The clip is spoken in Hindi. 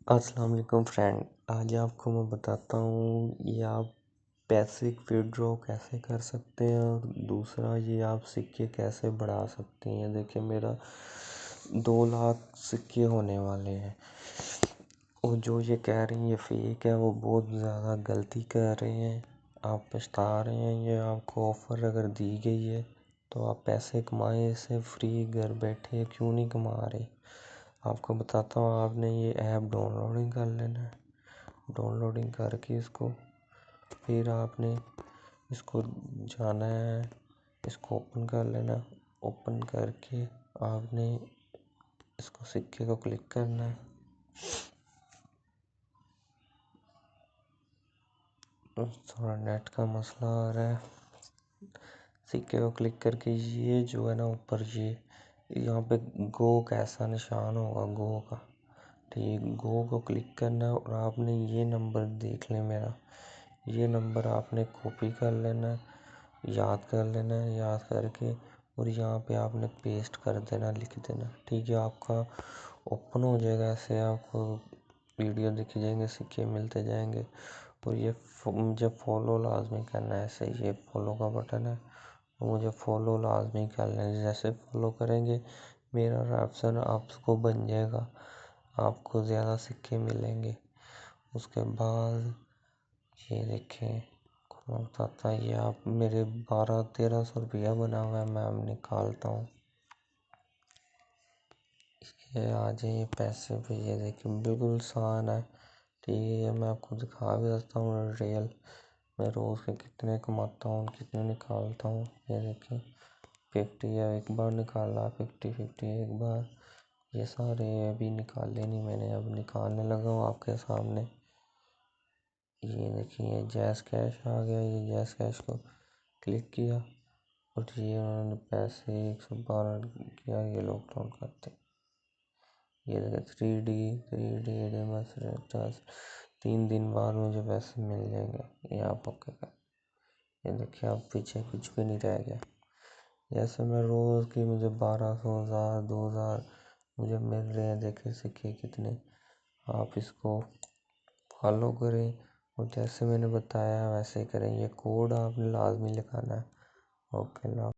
अस्सलाम वालेकुम फ्रेंड। आज आपको मैं बताता हूँ ये आप पैसे विड्रॉ कैसे कर सकते हैं और दूसरा ये आप सिक्के कैसे बढ़ा सकते हैं। देखिए मेरा 2 लाख सिक्के होने वाले हैं और जो ये कह रही हैं ये फेक है, वो बहुत ज़्यादा गलती कर रहे हैं। आप पछता रहे हैं। ये आपको ऑफ़र अगर दी गई है तो आप पैसे कमाएं इससे, फ्री घर बैठे क्यों नहीं कमा रहे। आपको बताता हूँ, आपने ये ऐप डाउनलोडिंग कर लेना है। डाउनलोडिंग करके इसको फिर आपने इसको जाना है, इसको ओपन कर लेना। ओपन करके आपने इसको सिक्के को क्लिक करना है। थोड़ा नेट का मसला आ रहा है। सिक्के को क्लिक करके ये जो है ना ऊपर ये यहाँ पे गो का ऐसा निशान होगा, गो का, ठीक, गो को क्लिक करना है और आपने ये नंबर देख लें मेरा, ये नंबर आपने कॉपी कर लेना है, याद कर लेना है। याद करके और यहाँ पे आपने पेस्ट कर देना, लिख देना, ठीक है। आपका ओपन हो जाएगा, ऐसे आपको वीडियो दिख जाएंगे, सिक्के मिलते जाएंगे। और ये मुझे फॉलो लाजमी करना है, ऐसे ये फॉलो का बटन है, मुझे फॉलो लाजमी करना है। जैसे फॉलो करेंगे मेरा ऑप्शन आपको बन जाएगा, आपको ज़्यादा सिक्के मिलेंगे। उसके बाद ये देखें, मैं बताता, ये आप मेरे 1200-1300 रुपया बना हुआ है, मैं अब निकालता हूँ। ये आ जाए पैसे पे, ये देखिए बिल्कुल आसान है, ठीक है। मैं आपको दिखा भी सकता हूँ रियल मैं रोज़ के कितने कमाता हूँ, कितने निकालता हूँ। ये देखिए 50 है एक बार निकाला, 50 एक बार, ये सारे अभी निकाले नहीं मैंने, अब निकालने लगा हूँ आपके सामने। ये देखिए जैस कैश आ गया, ये जैस कैश को क्लिक किया और ये उन्होंने पैसे 112 किया, ये लोग काउंट करते। ये देखिए 3D बस 3 दिन बाद मुझे पैसे मिल जाएंगे, ये आप ओके कर। ये देखिए अब पीछे कुछ भी नहीं रह गया। जैसे मैं रोज़ की मुझे 1200, 1000, 2000 मुझे मिल रहे हैं। देखिए सिक्के कितने, आप इसको फॉलो करें और जैसे मैंने बताया वैसे ही करें। ये कोड आपने लाजमी लिखाना है। ओके।